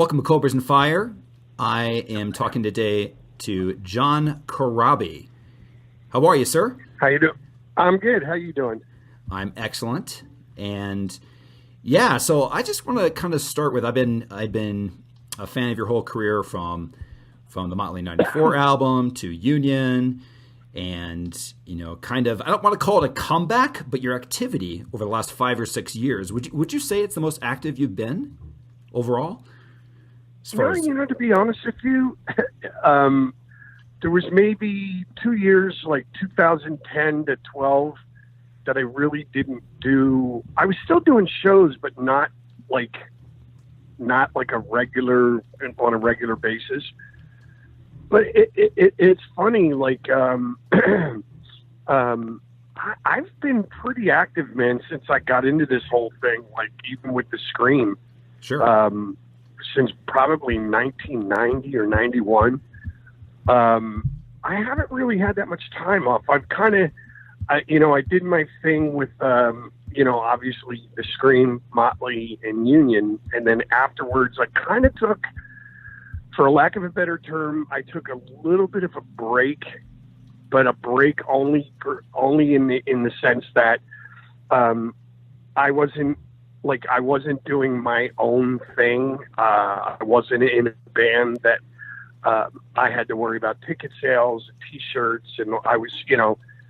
Welcome to Cobras and Fire. I am talking today to John Corabi. How are you, sir? How you doing? I'm good. How you doing? I'm excellent. And yeah, so I just want to kind of start with I've been a fan of your whole career from the Motley '94 album to Union, and kind of, I don't want to call it a comeback, but your activity over the last 5 or 6 years. Would you say it's the most active you've been overall? To be honest with you, there was maybe 2 years, like 2010 to 12, that I really didn't do. I was still doing shows, but not like on a regular basis. But it's funny, like I've been pretty active, man, since I got into this whole thing. Like even with the Scream, sure. Since probably 1990 or 91. I haven't really had that much time off. I've kind of, I did my thing with, obviously the Scream, Motley, and Union. And then afterwards, I kind of took, for lack of a better term, I took a little bit of a break, but a break only in the sense that I wasn't doing my own thing. I wasn't in a band that I had to worry about ticket sales, T-shirts, and I was,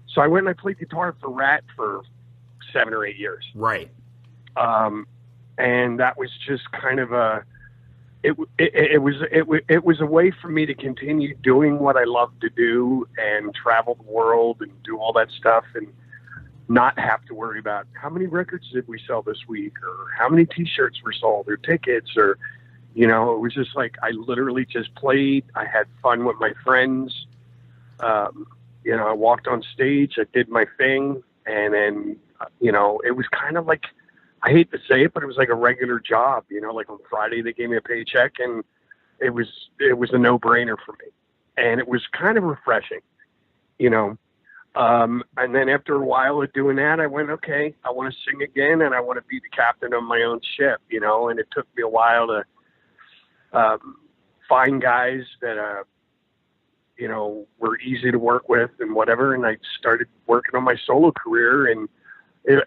so I went and I played guitar for RATT for 7 or 8 years. Right. And that was just kind of it was a way for me to continue doing what I love to do and travel the world and do all that stuff and not have to worry about how many records did we sell this week or how many T-shirts were sold or tickets or, it was just like I literally just played. I had fun with my friends. I walked on stage. I did my thing. And then, it was kind of like, I hate to say it, but it was like a regular job. Like on Friday they gave me a paycheck and it was a no-brainer for me. And it was kind of refreshing, and then after a while of doing that, I went, okay, I want to sing again and I want to be the captain of my own ship, and it took me a while to find guys that, were easy to work with and whatever. And I started working on my solo career and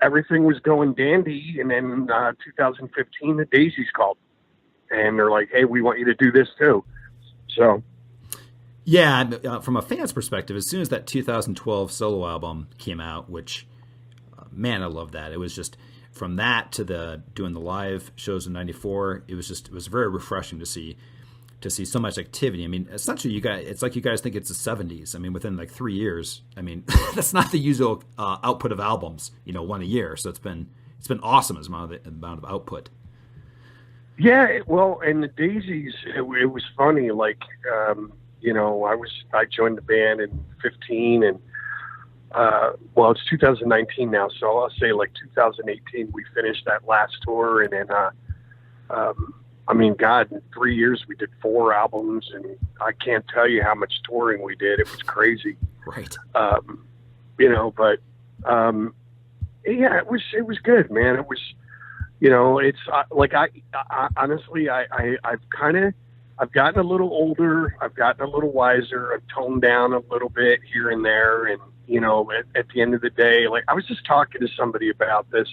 everything was going dandy. And then 2015, the Daisies called and they're like, hey, we want you to do this too. So. Yeah, from a fan's perspective, as soon as that 2012 solo album came out, which, man, I love that. It was just from that to doing the live shows in '94. It was very refreshing to see so much activity. I mean, essentially, it's like you guys think it's the '70s. I mean, within like 3 years. I mean, that's not the usual output of albums, one a year. So it's been awesome as amount of output. Yeah, well, and the Daisies, it was funny, like. I joined the band in 15 and, it's 2019 now. So I'll say like 2018, we finished that last tour. And then, God, in 3 years we did 4 albums and I can't tell you how much touring we did. It was crazy. Right. But, it was good, man. It was, it's like, I honestly, I've gotten a little older. I've gotten a little wiser. I've toned down a little bit here and there. And, at the end of the day, like I was just talking to somebody about this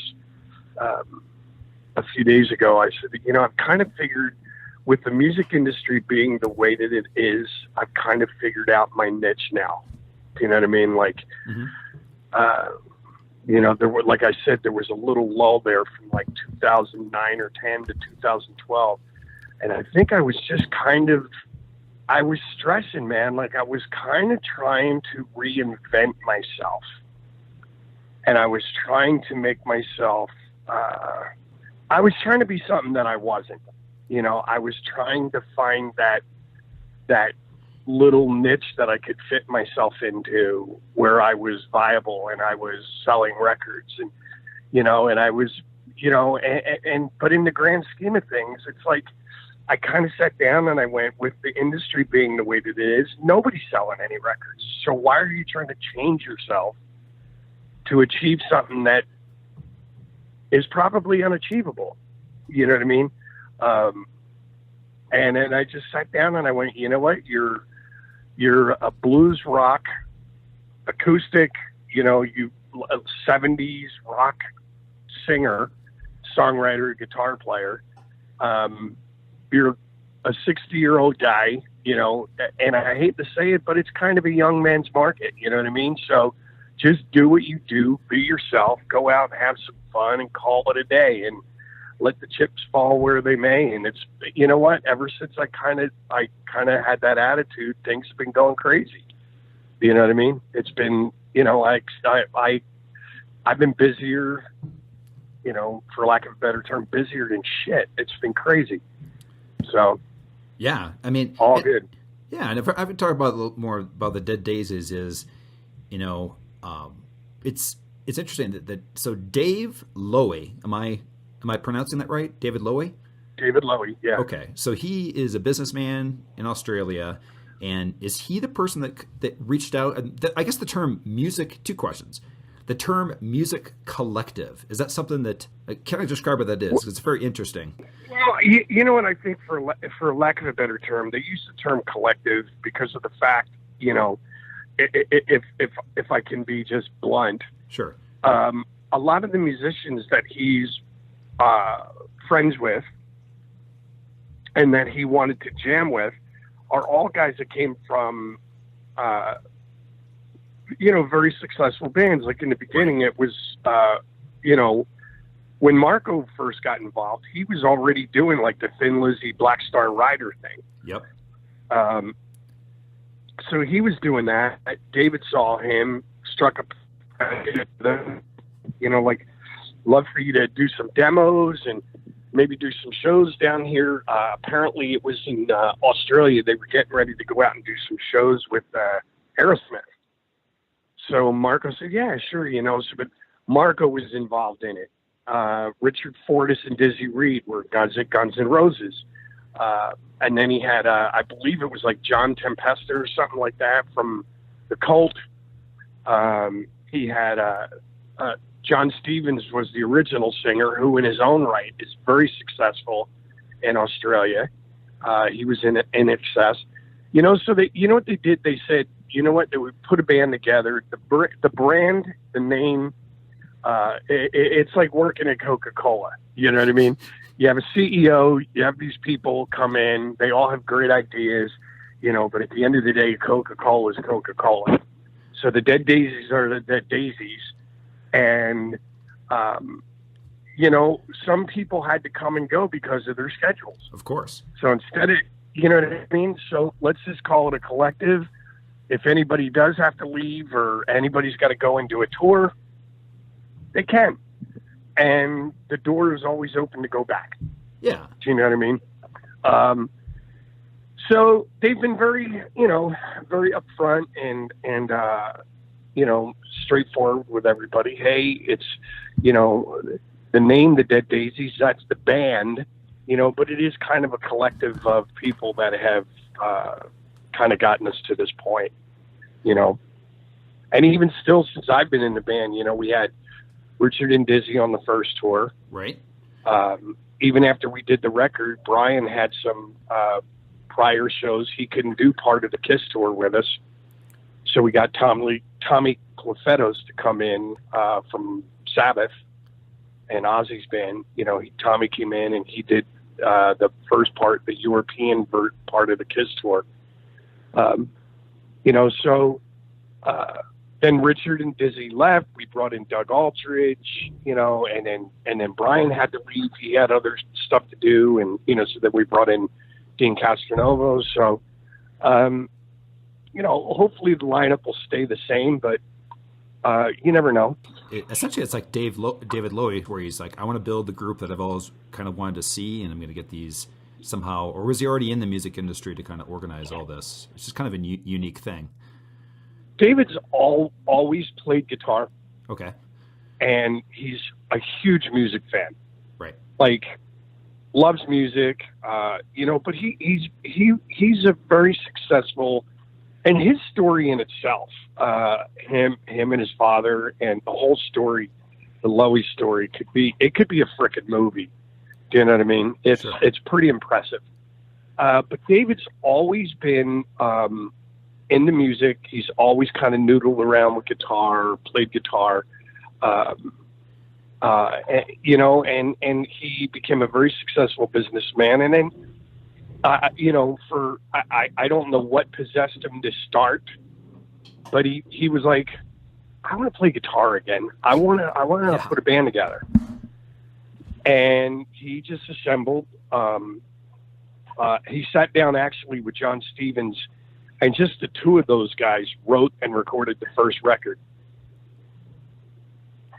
a few days ago. I said, I've kind of figured with the music industry being the way that it is, I've kind of figured out my niche now. You know what I mean? Like, there were, like I said, there was a little lull there from like 2009 or 10 to 2012. And I think I was just I was stressing, man. Like I was kind of trying to reinvent myself. And I was trying to make myself, I was trying to be something that I wasn't. I was trying to find that little niche that I could fit myself into where I was viable and I was selling records and, and I was, but in the grand scheme of things, it's like, I kind of sat down and I went, with the industry being the way that it is, nobody's selling any records. So why are you trying to change yourself to achieve something that is probably unachievable? You know what I mean? And then I just sat down and I went, you know what? You're a blues rock, acoustic, you 70s rock singer, songwriter, guitar player. You're a 60-year-old guy, and I hate to say it, but it's kind of a young man's market. You know what I mean? So just do what you do, be yourself, go out and have some fun and call it a day and let the chips fall where they may. And it's, you know what, ever since I kind of had that attitude, things have been going crazy. You know what I mean? It's been, I've been busier, for lack of a better term, busier than shit. It's been crazy. So yeah, I mean, all good. Yeah. And if I've been talking about a little more about the Dead Daises is, it's interesting that so Dave Lowy, am I pronouncing that right? David Lowy? David Lowy, yeah. Okay, so he is a businessman in Australia, and is he the person that reached out? I guess the term music. 2 questions. The term music collective, is that something that? Can I describe what that is? 'Cause it's very interesting. Well, you know what I think, for lack of a better term, they use the term collective because of the fact, if I can be just blunt, sure. A lot of the musicians that he's friends with and that he wanted to jam with are all guys that came from, very successful bands. Like in the beginning, it was, when Marco first got involved, he was already doing like the Thin Lizzy Black Star Rider thing. Yep. So he was doing that. David saw him, struck up, like, love for you to do some demos and maybe do some shows down here. Apparently it was in Australia. They were getting ready to go out and do some shows with Aerosmith. So Marco said, yeah, sure. But Marco was involved in it. Richard Fortus and Dizzy Reed were Guns N' Roses. And then he had, I believe it was like John Tempesta or something like that from the Cult. He had John Stevens was the original singer, who in his own right is very successful in Australia. He was in Excess. So they, what they did? They said, they would put a band together. The brand, the name, it's like working at Coca-Cola. You know what I mean? You have a CEO, you have these people come in, they all have great ideas, but at the end of the day, Coca-Cola is Coca-Cola. So the Dead Daisies are the Dead Daisies. And, some people had to come and go because of their schedules. Of course. So instead of, you know what I mean? So let's just call it a collective. If anybody does have to leave or anybody's got to go and do a tour, they can. And the door is always open to go back. Yeah. Do you know what I mean? So they've been very, very upfront and straightforward with everybody. Hey, it's, the name, the Dead Daisies, that's the band, but it is kind of a collective of people that have kind of gotten us to this point, and even still, since I've been in the band, we had Richard and Dizzy on the first tour. Right. Even after we did the record, Brian had some prior shows. He couldn't do part of the Kiss tour with us. So we got Tommy Clefettos to come in from Sabbath and Ozzy's band. Tommy came in and he did the first part, the European part of the Kiss tour. Then Richard and Dizzy left. We brought in Doug Aldridge, and then Brian had to leave. He had other stuff to do, and so that we brought in Dean Castronovo. So, hopefully the lineup will stay the same, but you never know. Essentially, it's like David Lowy, where he's like, I want to build the group that I've always kind of wanted to see, and I'm going to get these somehow. Or was he already in the music industry to kind of organize all this? It's just kind of a unique thing. David's always played guitar. Okay. And he's a huge music fan. Right. Like, loves music, but he's a very successful, and his story in itself, him and his father and the whole story, the Lowy story could be a frickin' movie. Do you know what I mean? It's pretty impressive. But David's always been into music. He's always kind of noodled around with guitar, played guitar, you know, and he became a very successful businessman. And then, you know, I don't know what possessed him to start, but he was like, I want to play guitar again. I want to put a band together. And he just assembled. He sat down actually with John Stevens, and just the two of those guys wrote and recorded the first record.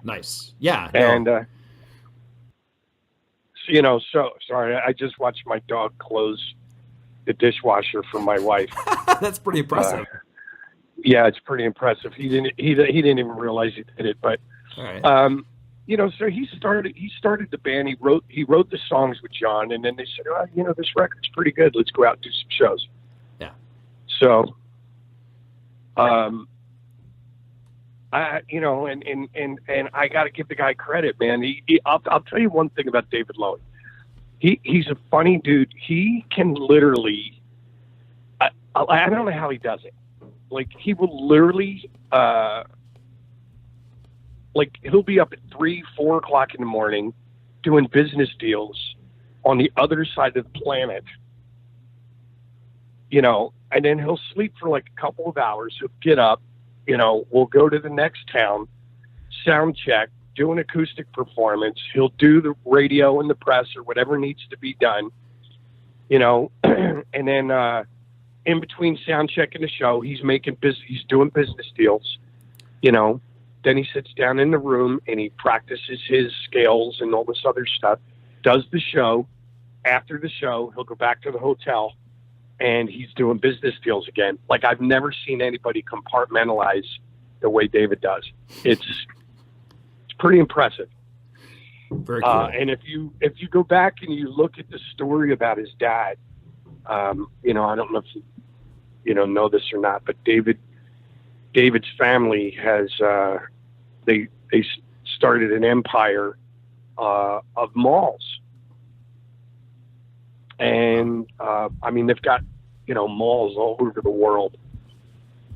Nice. Yeah. No. And, so, you know, so sorry, I just watched my dog close the dishwasher for my wife. That's pretty impressive. Yeah, it's pretty impressive. He didn't even realize he did it, but, all right. You know, so he started the band. He wrote the songs with John, and then they said, oh, you know, this record's pretty good. Let's go out and do some shows. Yeah. So, you know, and I got to give the guy credit, man. I'll tell you one thing about David Lowy. He's a funny dude. He can literally, I don't know how he does it. Like, he will literally, like, he'll be up at 3-4 o'clock in the morning doing business deals on the other side of the planet, you know, and then he'll sleep for like a couple of hours. He'll get up, you know, we'll go to the next town, sound check, do an acoustic performance. He'll do the radio and the press or whatever needs to be done, you know, and then in between sound check and the show, he's doing business deals, you know. Then he sits down in the room and he practices his scales and all this other stuff, does the show. After the show, he'll go back to the hotel and he's doing business deals again. Like, I've never seen anybody compartmentalize the way David does. It's pretty impressive. Very cool. And if you go back and you look at the story about his dad, you know, I don't know if you know this or not, but David's family has they started an empire of malls, and I mean, they've got, you know, malls all over the world,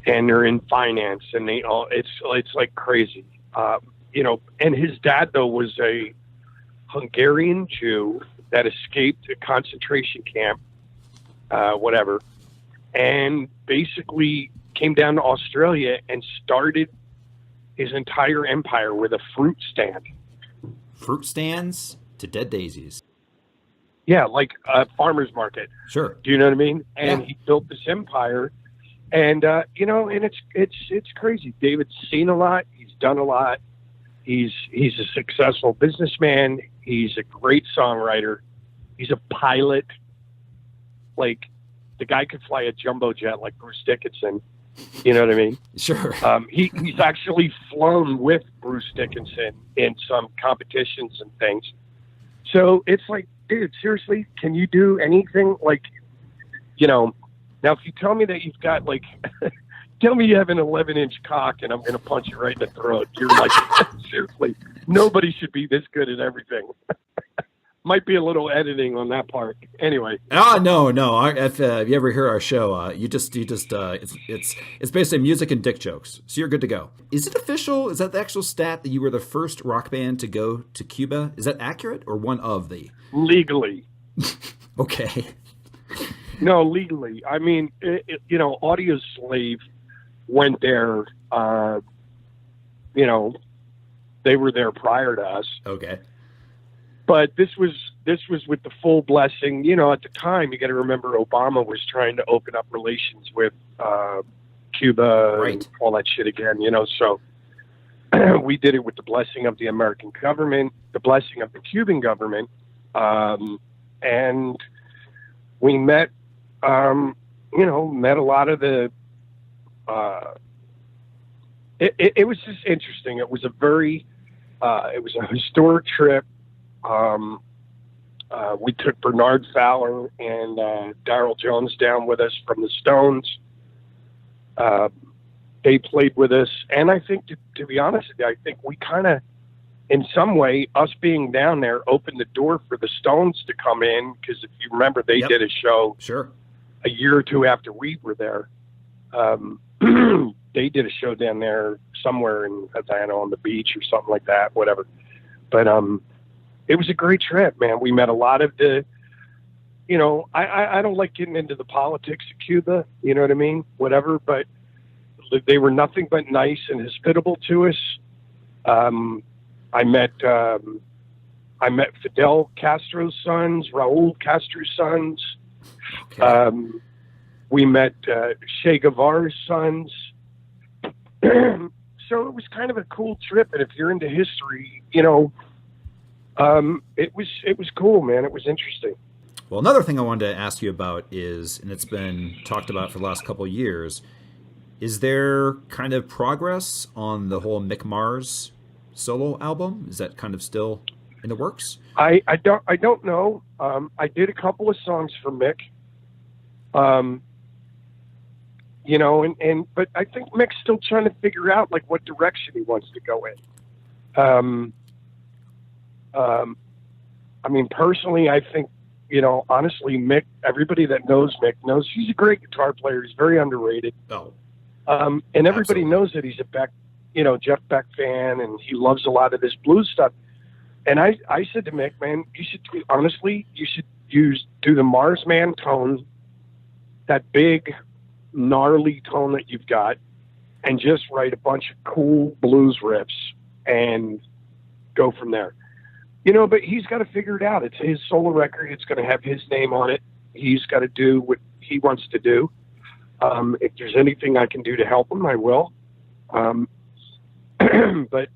and they're in finance, and it's like crazy, you know. And his dad, though, was a Hungarian Jew that escaped a concentration camp, whatever, and basically came down to Australia and started his entire empire with a fruit stand. Fruit stands to Dead Daisies. Yeah, like a farmer's market. Sure. Do you know what I mean? And yeah. He built this empire, and you know, and it's crazy. David's seen a lot. He's done a lot. He's a successful businessman. He's a great songwriter. He's a pilot. Like, the guy could fly a jumbo jet like Bruce Dickinson. You know what I mean? Sure. He's actually flown with Bruce Dickinson in some competitions and things. So it's like, dude, seriously, can you do anything? Like, you know, now if you tell me that you've got, like, tell me you have an 11-inch cock and I'm going to punch you right in the throat. You're like, seriously, nobody should be this good at everything. Might be a little editing on that part. Anyway. No. If you ever hear our show, it's basically music and dick jokes. So you're good to go. Is it official? Is that the actual stat that you were the first rock band to go to Cuba? Is that accurate, or one of the? Legally. Okay. No, legally. I mean, you know, Audio Slave went there. You know, they were there prior to us. Okay. But this was with the full blessing. You know, at the time, you got to remember Obama was trying to open up relations with Cuba, right, and all that shit again. You know, so we did it with the blessing of the American government, the blessing of the Cuban government, and we met. You know, met a lot of the. It was just interesting. It was a very, it was a historic trip. We took Bernard Fowler and Darryl Jones down with us from the Stones. They played with us, and I think, to be honest with you, I think we kind of in some way, us being down there opened the door for the Stones to come in, because if you remember, they did a show a year or two after we were there. They did a show down there somewhere in Atlanta on the beach or something like that, whatever. But it was a great trip, man. We met a lot of the, you know, I don't like getting into the politics of Cuba, you know what I mean? Whatever, but they were nothing but nice and hospitable to us. I met Fidel Castro's sons, Raul Castro's sons. Okay. We met Che Guevara's sons. So it was kind of a cool trip, and if you're into history, you know, it was cool, man. It was interesting. Well, another thing I wanted to ask you about is, and it's been talked about for the last couple of years, is there kind of progress on the whole Mick Mars solo album? Is that kind of still in the works? I don't know. I did a couple of songs for Mick. You know, but I think Mick's still trying to figure out like what direction he wants to go in. I mean, personally, I think, you know, honestly, Mick, everybody that knows Mick knows he's a great guitar player. He's very underrated. Oh, and everybody knows that he's a Jeff Beck fan, and he loves a lot of this blues stuff. And I said to Mick, man, you should do the Marsman tone, that big, gnarly tone that you've got, and just write a bunch of cool blues riffs and go from there. You know, but he's got to figure it out. It's his solo record. It's going to have his name on it. He's got to do what he wants to do. If there's anything I can do to help him, I will. But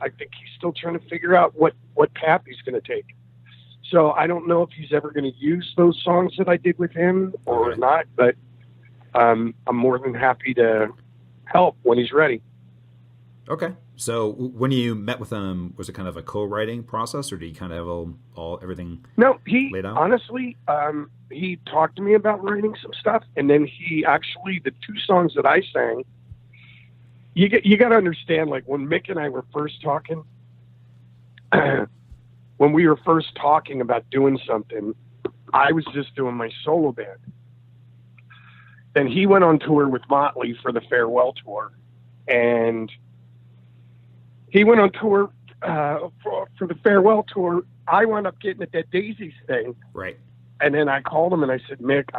I think he's still trying to figure out what path he's going to take. So I don't know if he's ever going to use those songs that I did with him or not, but I'm more than happy to help when he's ready. Okay. So when you met with him, was it kind of a co-writing process, or did he kind of have everything? No, he laid out? Honestly, he talked to me about writing some stuff, and then he actually, the two songs that I sang, you got to understand, like when Mick and I were first talking, when we were first talking about doing something, I was just doing my solo band. Then he went on tour with Motley for the farewell tour, and he went on tour for the farewell tour. I wound up getting the Dead Daisies thing. Right. And then I called him and I said, Mick,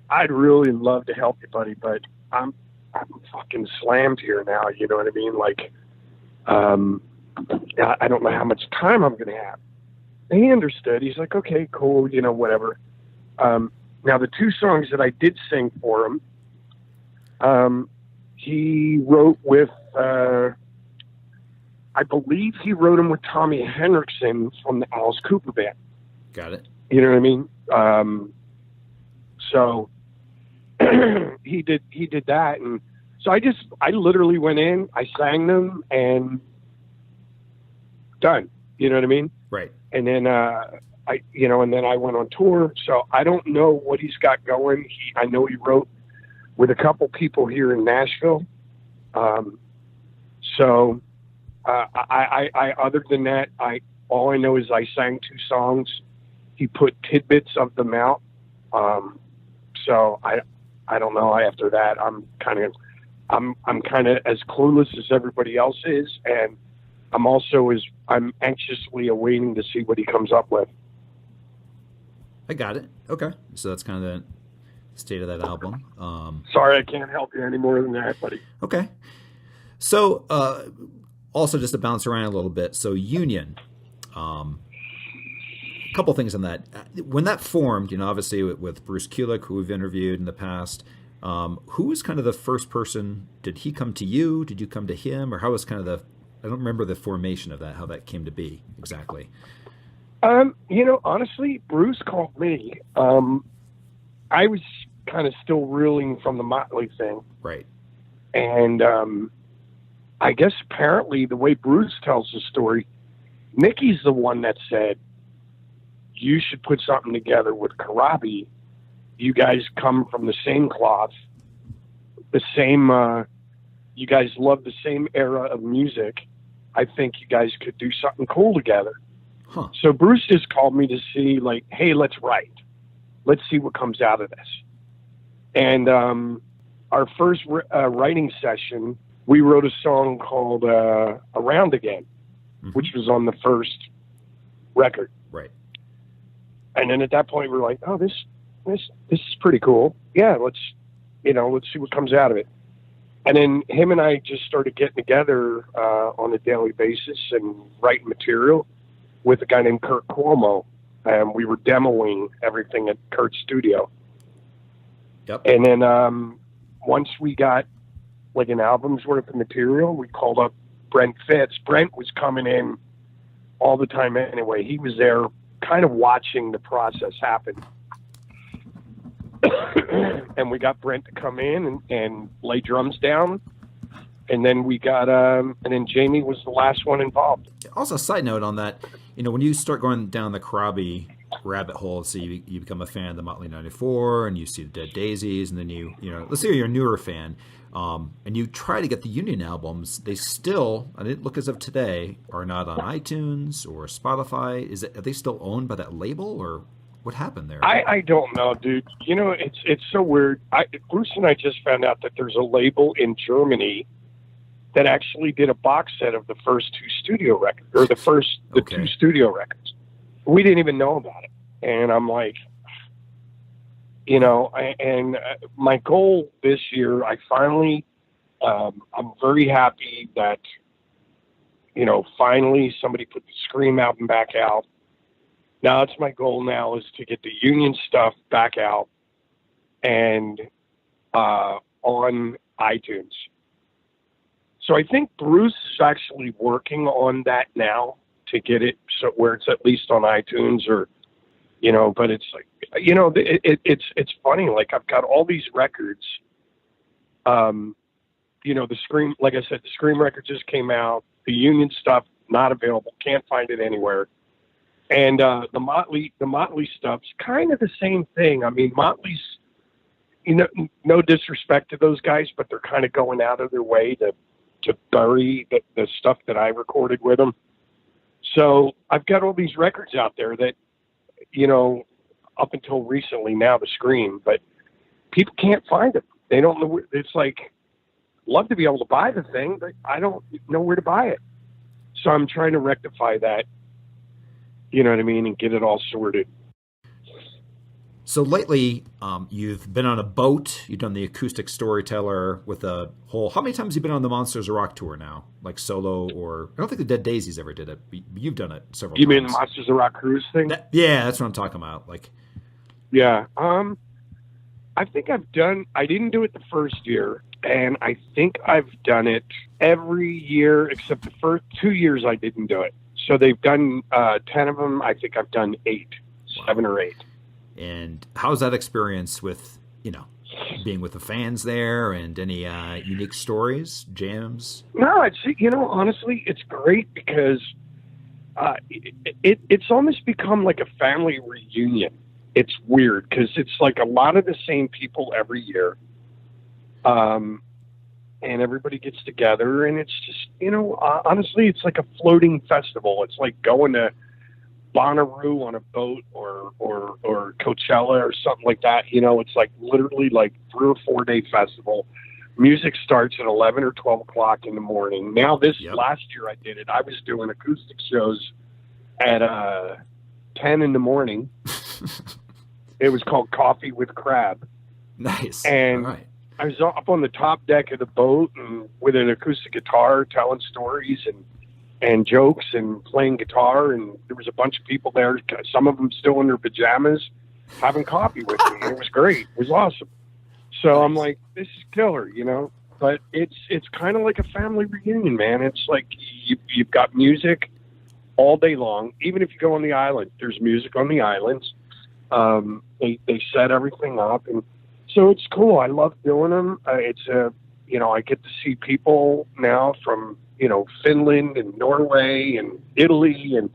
I'd really love to help you, buddy, but I'm fucking slammed here now. You know what I mean? Like, I don't know how much time I'm going to have. And he understood. He's like, okay, cool. You know, whatever. Now the two songs that I did sing for him, he wrote with, I believe he wrote them with Tommy Henriksen from the Alice Cooper band. Got it. You know what I mean? So he did that. And so I literally went in, I sang them, and done. You know what I mean? Right. And then, and then I went on tour. So I don't know what he's got going. I know he wrote with a couple people here in Nashville. I other than that, all I know is I sang two songs. He put tidbits of them out. So I don't know. After that, I'm kind of as clueless as everybody else is, and I'm anxiously awaiting to see what he comes up with. I got it. Okay, so that's kind of the state of that album. Sorry, I can't help you any more than that, buddy. Okay. So, also just to bounce around a little bit. So, Union. A couple things on that. When that formed, you know, obviously with Bruce Kulick, who we've interviewed in the past, who was kind of the first person? Did he come to you? Did you come to him? Or how was kind of I don't remember the formation of that, how that came to be exactly. You know, honestly, Bruce called me. I was kind of still reeling from the Motley thing. Right. And I guess apparently the way Bruce tells the story, Mickey's the one that said, you should put something together with Corabi. You guys come from the same cloth, the same, you guys love the same era of music. I think you guys could do something cool together. Huh. So Bruce just called me to see, like, hey, let's write. Let's see what comes out of this. And our first writing session, we wrote a song called Around Again, which was on the first record. Right. And then at that point, we were like, oh, this is pretty cool. Yeah, let's see what comes out of it. And then him and I just started getting together on a daily basis and writing material with a guy named Kurt Cuomo. And we were demoing everything at Kurt's studio. Yep. And then once we got like an album's worth of material, we called up Brent Fitz. Brent was coming in all the time anyway. He was there kind of watching the process happen. And we got Brent to come in and lay drums down. And then we got, and then Jamie was the last one involved. Also, a side note on that, when you start going down the Corabi rabbit hole, so you become a fan of the Motley 94 and you see the Dead Daisies, and then let's say you're a newer fan, and you try to get the Union albums, they still, and it look as of today, are not on iTunes or Spotify. Are they still owned by that label, or what happened there? I don't know, dude. It's so weird. Bruce and I just found out that there's a label in Germany that actually did a box set of the first two studio records, or the two studio records. We didn't even know about it. And I'm like, my goal this year, I finally, I'm very happy that, finally somebody put the Scream album back out. Now it's my goal now is to get the Union stuff back out and on iTunes. So I think Bruce is actually working on that now to get it so where it's at least on iTunes, or but it's like it's funny. Like, I've got all these records. The Scream, like I said, the Scream record just came out. The Union stuff not available, can't find it anywhere. And the Motley stuff's kind of the same thing. I mean, Motley's, no disrespect to those guys, but they're kind of going out of their way to bury the stuff that I recorded with them. So I've got all these records out there that, up until recently now, the Scream, but people can't find them. They don't know. It's like, love to be able to buy the thing, but I don't know where to buy it. So I'm trying to rectify that, you know what I mean, and get it all sorted. So lately, you've been on a boat. You've done the acoustic storyteller with a whole. How many times have you been on the Monsters of Rock tour now, like solo? Or I don't think the Dead Daisies ever did it. But you've done it several times. You mean the Monsters of Rock cruise thing? Yeah, that's what I'm talking about. Like, yeah, I think I've done. I didn't do it the first year, and I think I've done it every year except the first 2 years I didn't do it. So they've done 10 of them. I think I've done 8, 7 or 8. And how's that experience with, being with the fans there, and any unique stories, jams? No, honestly, it's great because it's almost become like a family reunion. It's weird because it's like a lot of the same people every year. And everybody gets together, and it's just, honestly, it's like a floating festival. It's like going to Bonnaroo on a boat or Coachella or something like that. It's like literally like 3 or 4 day festival. Music starts at 11 or 12 o'clock in the morning. Now last year I did it. I was doing acoustic shows at 10 in the morning. It was called Coffee with Crab. Nice. And all right. I was up on the top deck of the boat and with an acoustic guitar telling stories and jokes and playing guitar, and there was a bunch of people there, some of them still in their pajamas, having coffee with me, and it was great. It was awesome. So nice. I'm like, this is killer, but it's kind of like a family reunion, man. It's like you've got music all day long. Even if you go on the island, there's music on the islands. They set everything up, and so it's cool. I love doing them. I get to see people now from, Finland and Norway and Italy and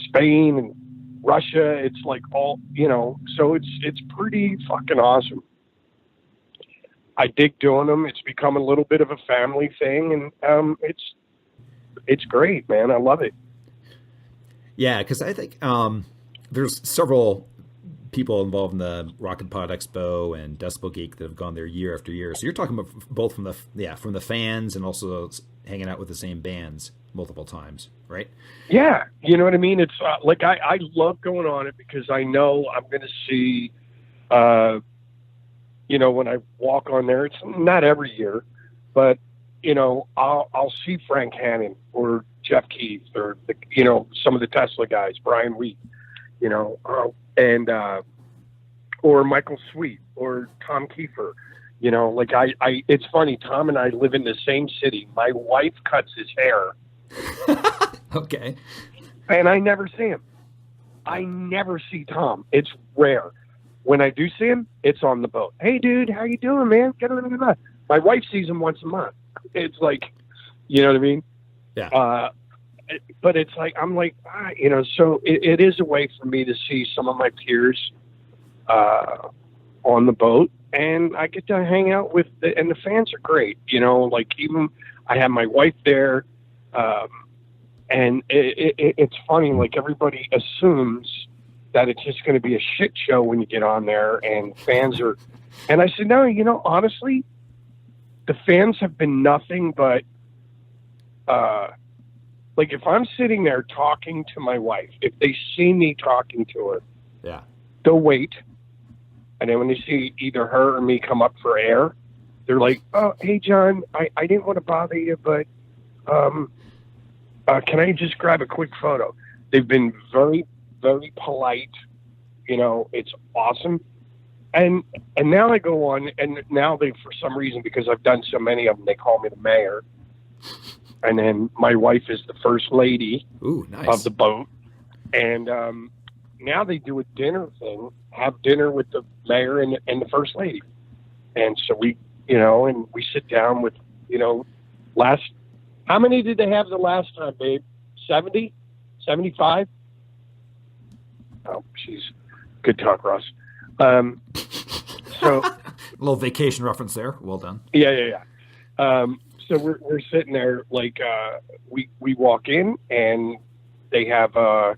Spain and Russia. It's like all, so it's pretty fucking awesome. I dig doing them. It's become a little bit of a family thing, and it's great, man. I love it. Yeah, because I think there's several people involved in the Rock and Pod Expo and Decibel Geek that have gone there year after year. So you're talking about both from the fans and also hanging out with the same bands multiple times, right? Yeah, you know what I mean? It's like I love going on it because I know I'm going to see, you know, when I walk on there, it's not every year, but, you know, I'll see Frank Hannon or Jeff Keith or, you know, some of the Tesla guys, Brian Wheat, you know, and or Michael Sweet or Tom Kiefer. You know, like it's funny, Tom and I live in the same city. My wife cuts his hair. Okay. And I never see him. I never see Tom. It's rare. When I do see him, it's on the boat. Hey, dude, how you doing, man? My wife sees him once a month. It's like, you know what I mean? Yeah. But it's like, I'm like, you know, so it is a way for me to see some of my peers on the boat. And I get to hang out with, and the fans are great. You know, like even I have my wife there. And it's funny, like everybody assumes that it's just going to be a shit show when you get on there and fans are, and I said, no, you know, honestly, the fans have been nothing but, like if I'm sitting there talking to my wife, if they see me talking to her, yeah, they'll wait. And then when they see either her or me come up for air, they're like, oh, hey, John, I didn't want to bother you, but can I just grab a quick photo? They've been very, very polite. You know, it's awesome. And now I go on, and now they, for some reason, because I've done so many of them, they call me the mayor. And then my wife is the first lady of the boat. And now they do a dinner thing, have dinner with the mayor and the first lady. And so we, you know, and we sit down with, you know, how many did they have the last time, babe? 70? 75? Oh, jeez. Good talk, Ross. So a little vacation reference there. Well done. Yeah. So we're sitting there, like, we walk in and they have, there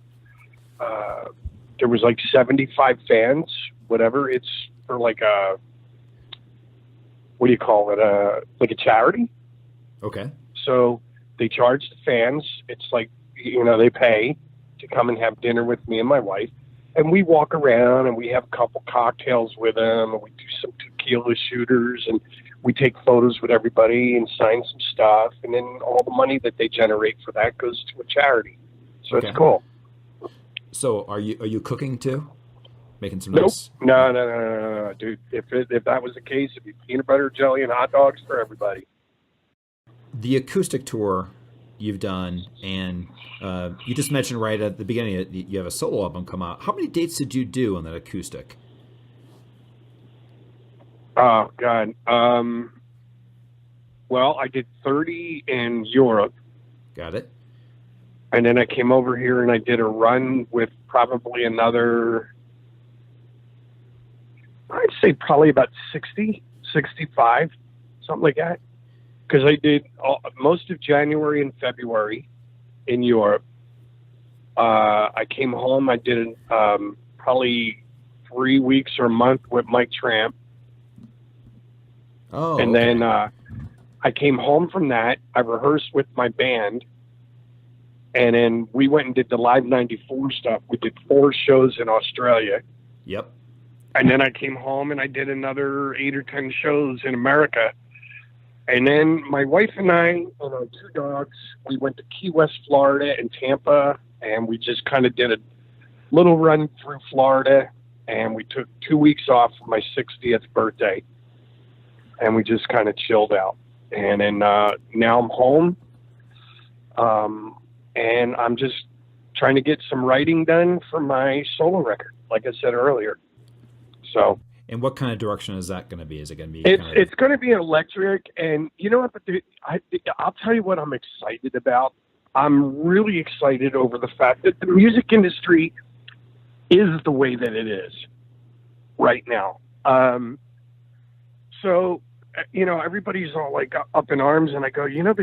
was like 75 fans, whatever. It's for like what do you call it? Like a charity. Okay. So they charge the fans. It's like, you know, they pay to come and have dinner with me and my wife. And we walk around and we have a couple cocktails with them and we do some tequila shooters and we take photos with everybody and sign some stuff. And then all the money that they generate for that goes to a charity. So It's cool. So are you cooking too? Making some Nope. nice... No, dude. If that was the case, it'd be peanut butter, jelly, and hot dogs for everybody. The acoustic tour you've done, and you just mentioned right at the beginning you have a solo album come out. How many dates did you do on that acoustic? Oh, God. Well, I did 30 in Europe. Got it. And then I came over here and I did a run with probably another, I'd say probably about 60, 65, something like that. Because I did most of January and February in Europe. I came home. I did probably 3 weeks or a month with Mike Tramp. Oh, and then I came home from that. I rehearsed with my band. And then we went and did the Live 94 stuff. We did 4 shows in Australia. Yep. And then I came home and I did another 8 or 10 shows in America. And then my wife and I and our 2 dogs, we went to Key West, Florida and Tampa. And we just kind of did a little run through Florida. And we took 2 weeks off for my 60th birthday. And we just kind of chilled out. And then now I'm home. And I'm just trying to get some writing done for my solo record, like I said earlier. So. And what kind of direction is that going to be? Is it going to be? It's going to be electric, and you know what? But I'll tell you what I'm excited about. I'm really excited over the fact that the music industry is the way that it is right now. So, you know, everybody's all like up in arms, and I go, you know,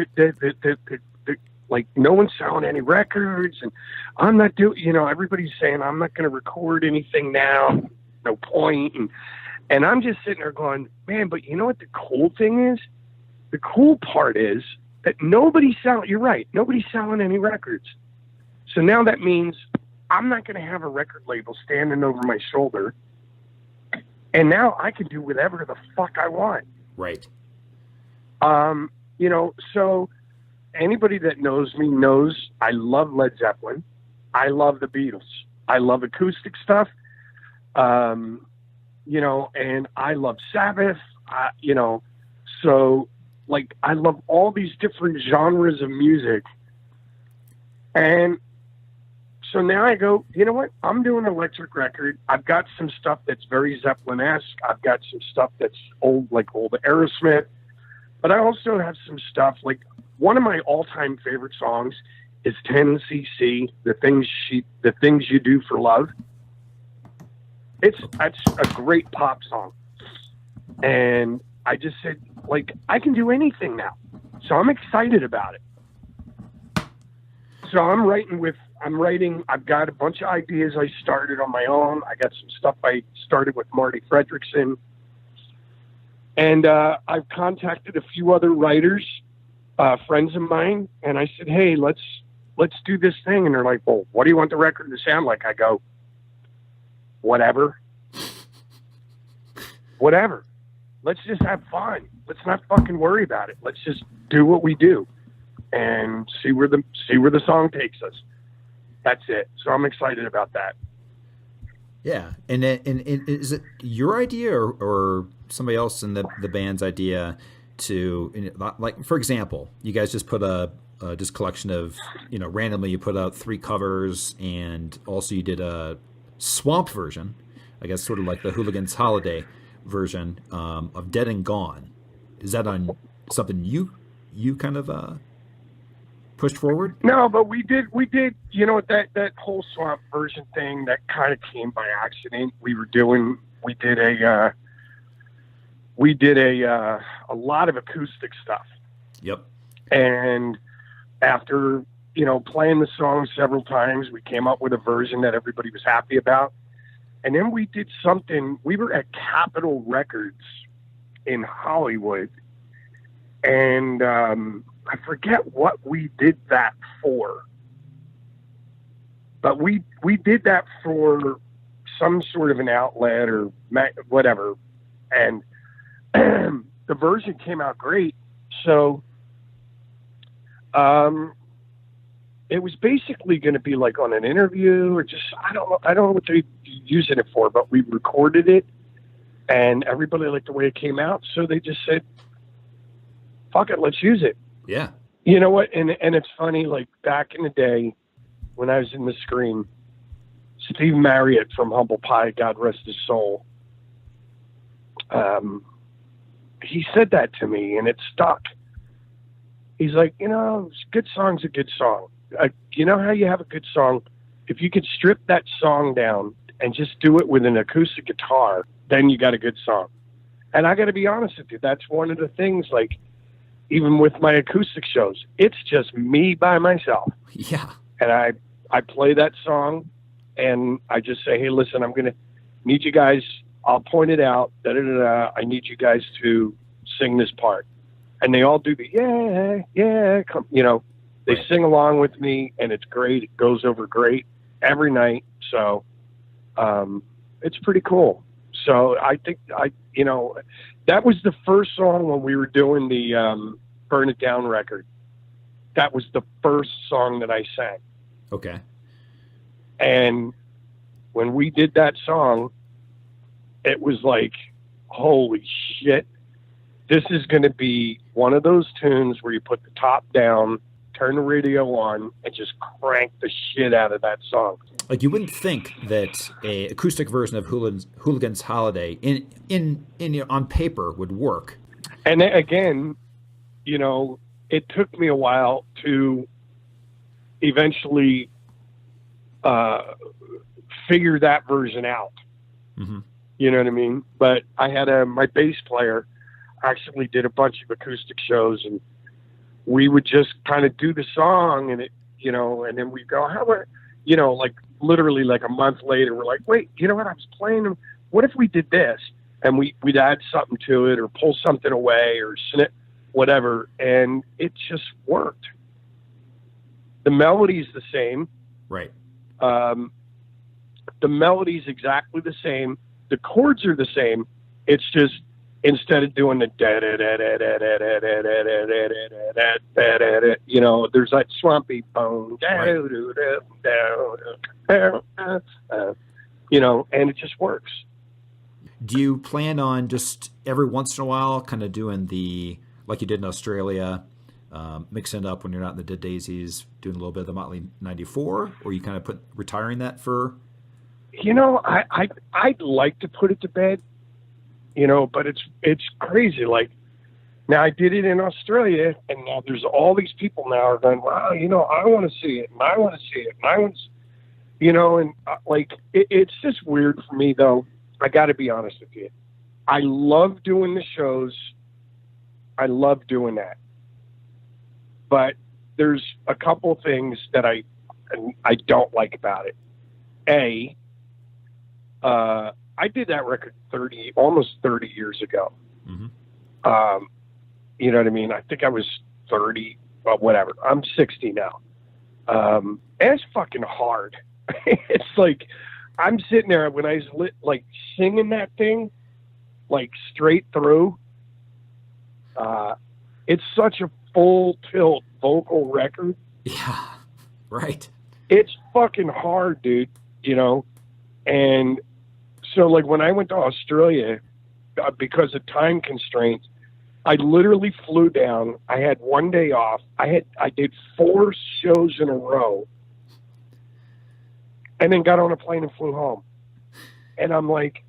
like no one's selling any records, and I'm not doing, everybody's saying I'm not going to record anything now, no point. And I'm just sitting there going, man, but you know what the cool thing is? The cool part is that you're right, nobody's selling any records. So now that means I'm not going to have a record label standing over my shoulder. And now I can do whatever the fuck I want. Right. So anybody that knows me knows I love Led Zeppelin. I love the Beatles. I love acoustic stuff. And I love Sabbath, so like I love all these different genres of music. And so now I go, you know what? I'm doing an electric record. I've got some stuff that's very Zeppelin-esque. I've got some stuff that's old Aerosmith. But I also have some stuff, like one of my all-time favorite songs is 10cc, The Things You Do for Love. That's a great pop song. And I just said, like, I can do anything now. So I'm excited about it. So I'm writing, I've got a bunch of ideas I started on my own. I got some stuff I started with Marty Fredrickson. And I've contacted a few other writers, friends of mine, and I said, hey, let's do this thing. And they're like, well, what do you want the record to sound like? I go, whatever. Let's just have fun. Let's not fucking worry about it. Let's just do what we do and see where the song takes us. That's it. So I'm excited about that. Yeah. And is it your idea or somebody else in the band's idea to, like, for example, you guys just put a just collection of, randomly you put out 3 covers, and also you did a swamp version, I guess sort of like the Hooligans Holiday version of Dead and Gone. Is that on something you kind of pushed forward? No, but we did that whole swamp version thing that kind of came by accident. We did a lot of acoustic stuff. Yep. And after playing the song several times, we came up with a version that everybody was happy about. And then we did something. We were at Capitol Records in Hollywood, and I forget what we did that for. But we did that for some sort of an outlet or whatever. And the version came out great. So it was basically going to be like on an interview or just, I don't know what they're using it for, but we recorded it and everybody liked the way it came out. So they just said, fuck it, let's use it. Yeah. You know what? And it's funny, like back in the day when I was in the Scream, Steve Marriott from Humble Pie, God rest his soul, he said that to me and it stuck. He's like, a good song's a good song. You know how you have a good song? If you could strip that song down and just do it with an acoustic guitar, then you got a good song. And I got to be honest with you, that's one of the things, like, even with my acoustic shows, it's just me by myself. Yeah. And I play that song and I just say, hey, listen, I'm going to need you guys. I'll point it out. I need you guys to sing this part. And they all do the, yeah, come, they right. Sing along with me and it's great. It goes over great every night. So, it's pretty cool. So I think that was the first song when we were doing the, Burn It Down record. That was the first song that I sang. Okay. And when we did that song, it was like, holy shit, this is going to be one of those tunes where you put the top down, turn the radio on, and just crank the shit out of that song. Like, you wouldn't think that a acoustic version of Hooligans Holiday in on paper would work. And again, it took me a while to eventually figure that version out. Mm-hmm. You know what I mean? But I had my bass player actually did a bunch of acoustic shows, and we would just kind of do the song, and it, you know, and then we go, how about, you know, like literally like a month later, we're like, wait, you know what? I was playing them. What if we did this? And we'd add something to it or pull something away or snip, whatever. And it just worked. The melody's the same. Right. The melody's exactly the same. The chords are the same. It's just, instead of doing the you know, there's that swampy bone, you know, and it just works. Do you plan on just every once in a while kind of doing the, like you did in Australia, mixing it up when you're not in the Dead Daisies, doing a little bit of the Motley 94, or you kind of retiring that for? You know, I'd like to put it to bed, you know, but it's crazy. Like, now I did it in Australia, and now there's all these people now are going, wow, you know, I want to see it, and I want to see it, and I want to, you know, and like, it's just weird for me, though. I got to be honest with you. I love doing the shows. I love doing that. But there's a couple things that I don't like about it. I did that record almost 30 years ago. Mm-hmm. You know what I mean? I think I was 30, but whatever. I'm 60 now. And it's fucking hard. It's like, I'm sitting there when I was like singing that thing, like straight through. It's such a full tilt vocal record. Yeah, right. It's fucking hard, dude, you know? And so like when I went to Australia, because of time constraints, I literally flew down. I had one day off. I did 4 shows in a row, and then got on a plane and flew home. And I'm like,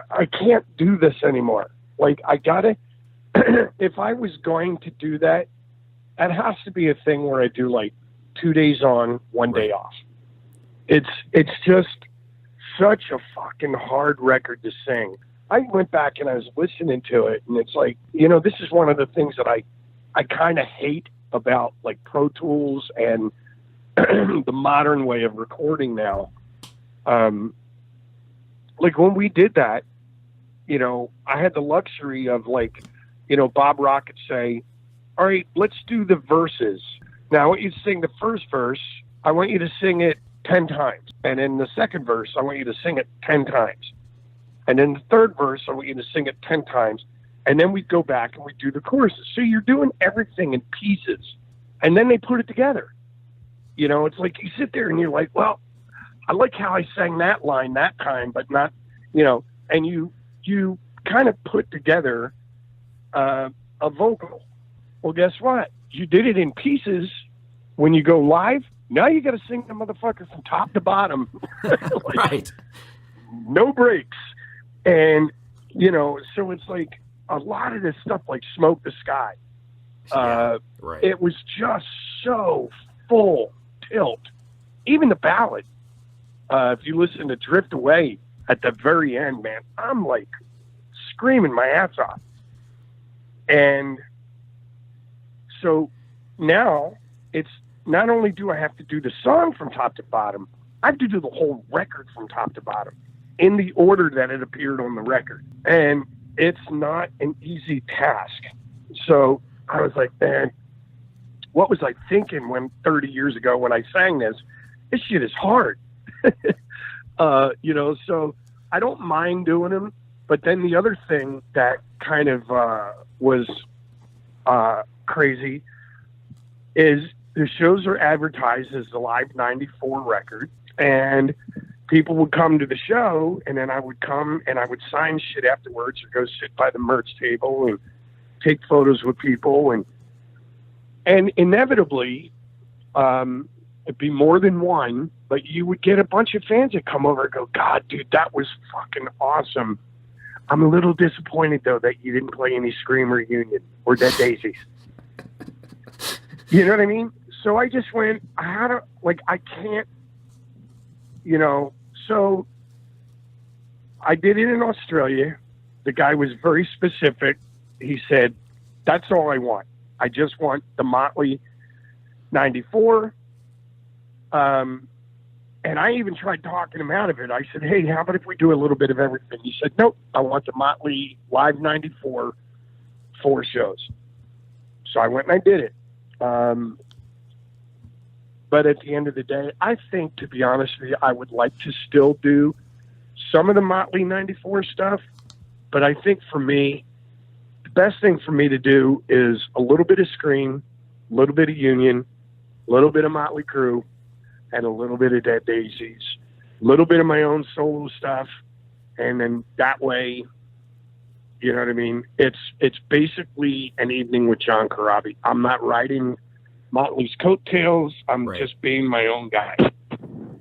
I can't do this anymore. Like, I gotta, if I was going to do that, it has to be a thing where I do like 2 days on, 1 day off. It's just such a fucking hard record to sing. I went back and I was listening to it, and it's like, you know, this is one of the things that I kind of hate about like Pro Tools and the modern way of recording now. Like when we did that, you know, I had the luxury of like, you know, Bob Rock would say, all right, let's do the verses. Now I want you to sing the first verse. I want you to sing it 10 times. And in the second verse, I want you to sing it 10 times. And in the third verse, I want you to sing it 10 times. And then we'd go back and we'd do the choruses. So you're doing everything in pieces. And then they put it together. You know, it's like you sit there and you're like, well, I like how I sang that line that time, but not, you know, and you kind of put together a vocal. Well, guess what? You did it in pieces. When you go live, now you got to sing the motherfucker from top to bottom. Like, right. No breaks. And, you know, so it's like a lot of this stuff like Smoke the Sky. Right. It was just so full tilt. Even the ballad. If you listen to Drift Away at the very end, man, I'm like screaming my ass off. And so now it's not only do I have to do the song from top to bottom, I have to do the whole record from top to bottom in the order that it appeared on the record. And it's not an easy task. So I was like, man, what was I thinking when 30 years ago when I sang this? This shit is hard. You know, so I don't mind doing them. But then the other thing that kind of was crazy is the shows are advertised as the Live 94 record, and people would come to the show, and then I would come and I would sign shit afterwards or go sit by the merch table and take photos with people. And inevitably, it'd be more than one, but you would get a bunch of fans that come over and go, God, dude, that was fucking awesome. I'm a little disappointed, though, that you didn't play any Scream Reunion or Dead Daisies. You know what I mean? So I just went, I can't, you know, so I did it in Australia. The guy was very specific. He said, that's all I want. I just want the Motley 94. And I even tried talking him out of it. I said, hey, how about if we do a little bit of everything? He said, nope, I want the Motley Live 94, 4 shows. So I went and I did it. But at the end of the day, I think, to be honest with you, I would like to still do some of the Motley 94 stuff. But I think for me, the best thing for me to do is a little bit of Scream, a little bit of Union, a little bit of Motley Crue, and a little bit of Dead Daisies, a little bit of my own solo stuff. And then that way, you know what I mean? It's basically an evening with John Corabi. I'm not riding Motley's coattails. I'm just being my own guy.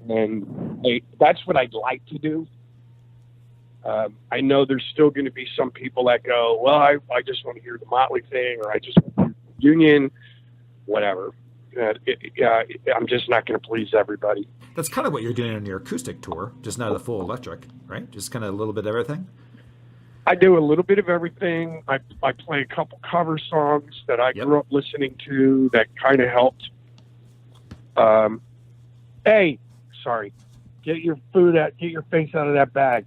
And that's what I'd like to do. I know there's still going to be some people that go, well, I just want to hear the Motley thing, or I just want to hear Union, whatever. I'm just not going to please everybody. That's kind of what you're doing on your acoustic tour, just not the full electric, right? Just kind of a little bit of everything? I do a little bit of everything. I play a couple cover songs that I grew up listening to that kind of helped. Hey, sorry. Get your face out of that bag.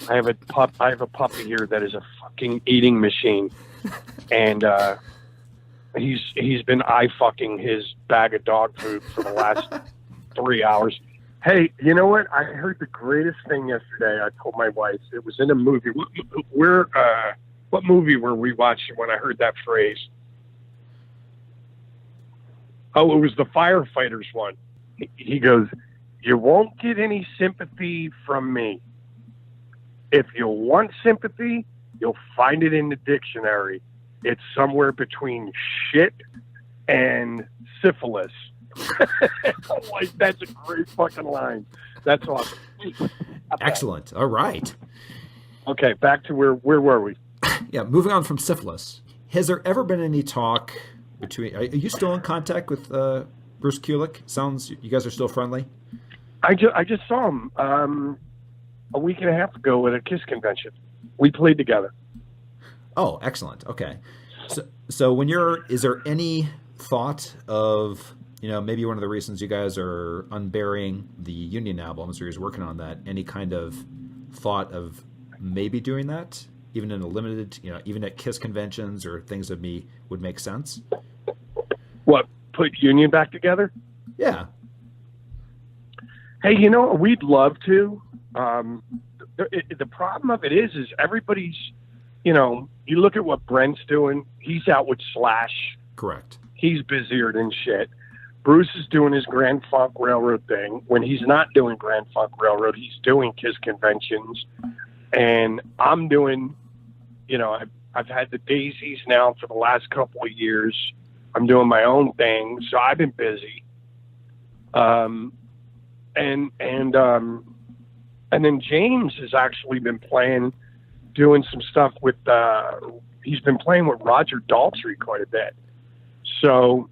I have a puppy here that is a fucking eating machine. And he's been eye fucking his bag of dog food for the last 3 hours. Hey, you know what? I heard the greatest thing yesterday. I told my wife it was in a movie. What movie were we watching when I heard that phrase? Oh, it was the firefighters one. He goes, "You won't get any sympathy from me. If you want sympathy, you'll find it in the dictionary. It's somewhere between shit and syphilis." Like, that's a great fucking line. That's awesome. Excellent. All right. Okay, back to where were we? Yeah, moving on from syphilis. Has there ever been any talk between? Are you still in contact with Bruce Kulick? Sounds you guys are still friendly. I just saw him a week and a half ago at a KISS convention. We played together. Oh, excellent. Okay. So is there any thought of, maybe one of the reasons you guys are unburying the Union albums, or you're working on that, any kind of thought of maybe doing that, even in a limited, even at KISS conventions or things that would make sense? What, put Union back together? Yeah. Hey, we'd love to. The problem of it is everybody's, you look at what Brent's doing. He's out with Slash. Correct. He's busier than shit. Bruce is doing his Grand Funk Railroad thing. When he's not doing Grand Funk Railroad, he's doing KISS conventions. And I'm doing, I've had the Daisies now for the last couple of years. I'm doing my own thing, so I've been busy. And then James has actually been doing some stuff with, he's been playing with Roger Daltrey quite a bit. So,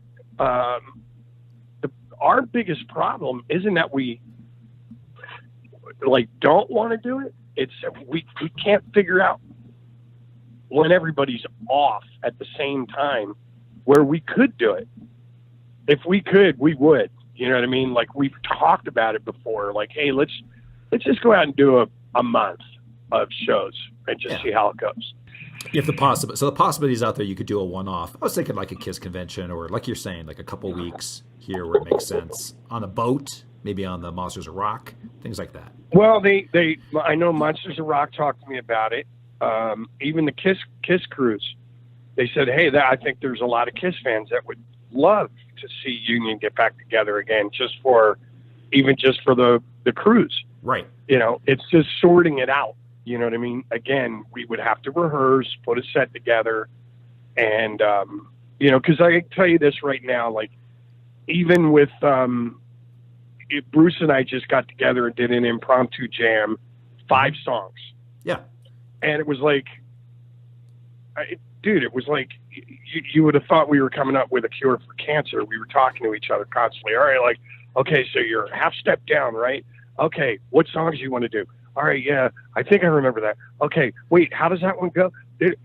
our biggest problem isn't that we don't want to do it. It's we can't figure out when everybody's off at the same time where we could do it. If we could, we would. You know what I mean? Like, we've talked about it before. Like, hey, let's just go out and do a month of shows and just see how it goes. If the possibilities out there, you could do a one-off. I was thinking like a KISS convention, or like you're saying, like a couple weeks here where it makes sense. On a boat, maybe on the Monsters of Rock, things like that. Well, I know Monsters of Rock talked to me about it. Even the KISS cruise, they said, hey, I think there's a lot of KISS fans that would love to see Union get back together again, just for the cruise. Right. It's just sorting it out. You know what I mean? Again, we would have to rehearse, put a set together, and, because I can tell you this right now, like, even with Bruce and I just got together and did an impromptu jam, 5 songs. Yeah. And it was like, it was like you would have thought we were coming up with a cure for cancer. We were talking to each other constantly. All right, like, okay, so you're half step down, right? Okay, what songs do you want to do? All right, yeah, I think I remember that. Okay, wait, how does that one go? And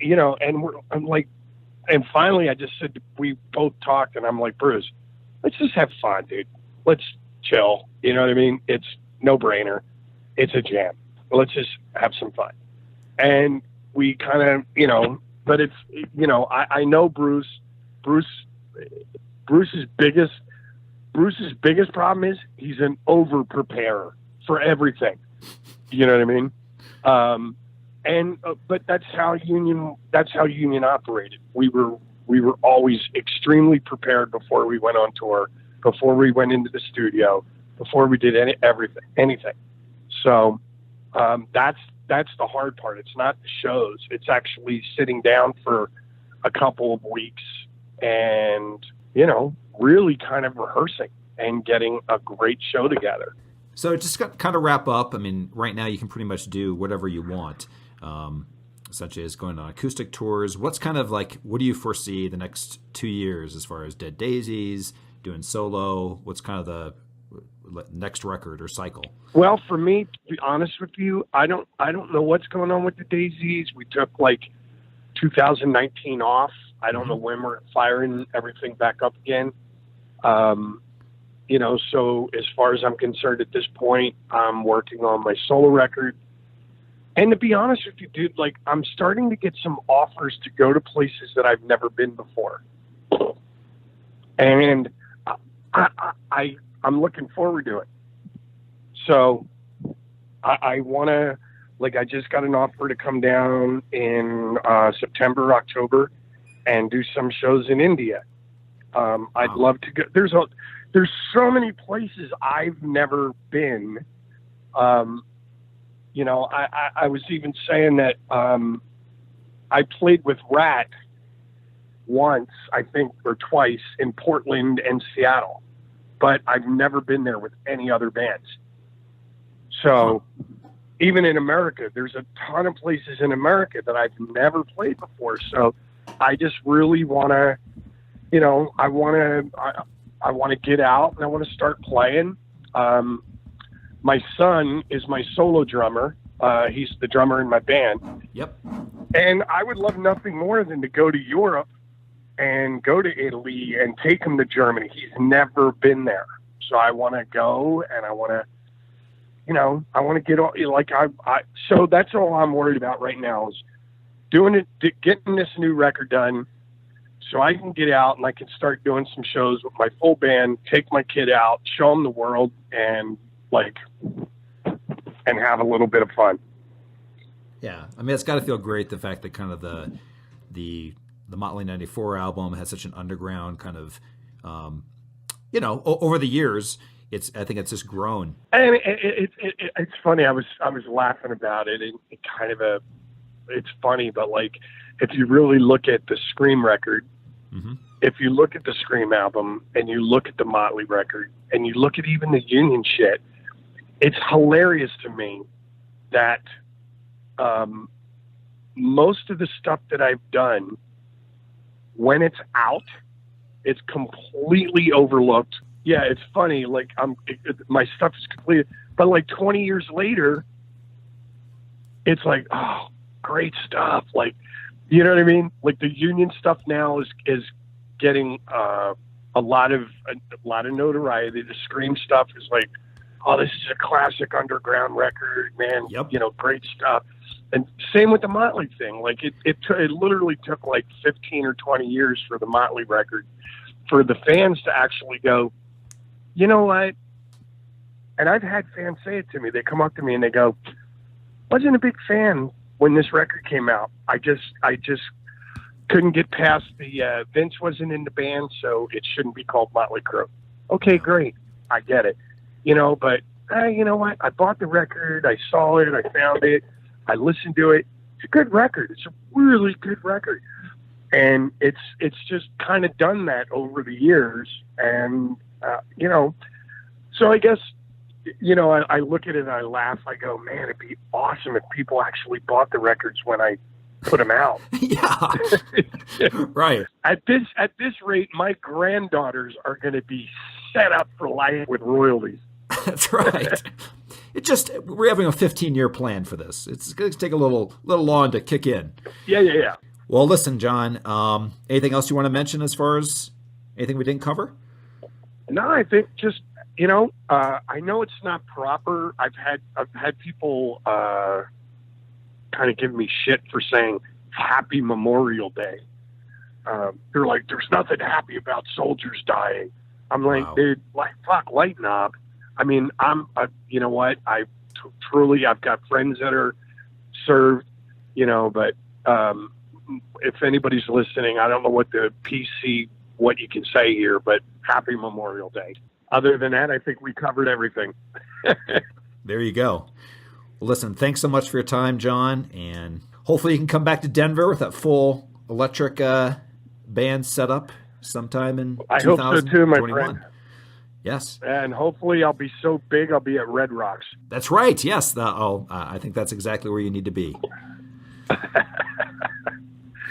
I'm like, and finally I just said, we both talked, and I'm like, Bruce, let's just have fun, dude. Let's chill. You know what I mean? It's no brainer. It's a jam. Let's just have some fun. And we kind of, but it's, I know Bruce's biggest problem is he's an over preparer for everything. You know what I mean? But that's how Union operated. We were always extremely prepared before we went on tour, before we went into the studio, before we did anything. So, that's the hard part. It's not the shows. It's actually sitting down for a couple of weeks and, really kind of rehearsing and getting a great show together. So just kind of wrap up. I mean, right now you can pretty much do whatever you want, such as going on acoustic tours. What's kind of like, what do you foresee the next 2 years as far as Dead Daisies, doing solo? What's kind of the next record or cycle? Well, for me, to be honest with you, I don't know what's going on with the Daisies. We took like 2019 off. I don't know when we're firing everything back up again. So as far as I'm concerned at this point, I'm working on my solo record. And to be honest with you, dude, like I'm starting to get some offers to go to places that I've never been before. And I'm looking forward to it. So I want to, like, I just got an offer to come down in September, October, and do some shows in India. I'd love to go. There's so many places I've never been. I was even saying that I played with RATT once, I think, or twice in Portland and Seattle, but I've never been there with any other bands. So even in America, there's a ton of places in America that I've never played before. So I just really want to, I want to get out and I want to start playing. My son is my solo drummer. He's the drummer in my band. Yep. And I would love nothing more than to go to Europe and go to Italy and take him to Germany. He's never been there. So I want to go and I want to, I want to get all, so that's all I'm worried about right now is getting this new record done so I can get out and I can start doing some shows with my full band, take my kid out, show him the world and have a little bit of fun. Yeah. I mean, it's got to feel great. The fact that kind of the Motley 94 album has such an underground kind of, over the years, I think it's just grown. And it's funny. I was laughing about it, and it's funny, but like if you really look at the Scream record, mm-hmm. if you look at the Scream album, and you look at the Motley record, and you look at even the Union shit, it's hilarious to me that most of the stuff that I've done, when it's out, it's completely overlooked. Yeah, it's funny. Like my stuff is completed, but like 20 years later, it's like, oh, great stuff. Like, you know what I mean? Like the Union stuff now is getting a lot of notoriety. The Scream stuff is like, oh, this is a classic underground record, man. Yep. Great stuff. And same with the Motley thing. Like it literally took like 15 or 20 years for the Motley record for the fans to actually go, you know what? And I've had fans say it to me. They come up to me and they go, wasn't a big fan when this record came out. I just couldn't get past the Vince wasn't in the band, so it shouldn't be called Motley Crue. Okay, great. I get it. But you know what? I bought the record. I saw it. I found it. I listened to it. It's a good record. It's a really good record. And it's just kind of done that over the years. And, so I guess, I look at it and I laugh. I go, man, it'd be awesome if people actually bought the records when I put them out. Yeah. Right. At this rate, my granddaughters are going to be set up for life with royalties. That's right. We're having a 15-year plan for this. It's going to take a little long to kick in. Yeah. Well, listen, John, anything else you want to mention as far as anything we didn't cover? No, I think just, I know it's not proper. I've had people kind of give me shit for saying Happy Memorial Day. They're like, there's nothing happy about soldiers dying. I'm like, Wow. dude, like, fuck, lighten up. I mean, you know what? Truly, I've got friends that are served, but if anybody's listening, I don't know what you can say here, but Happy Memorial Day. Other than that, I think we covered everything. There you go. Well, listen, thanks so much for your time, John, and hopefully you can come back to Denver with that full electric band setup sometime in I hope so too, my 2021. friend. Yes. And hopefully I'll be so big I'll be at Red Rocks. That's right. Yes. I think that's exactly where you need to be.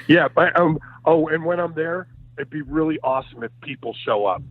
Yeah, but and when I'm there, it'd be really awesome if people show up.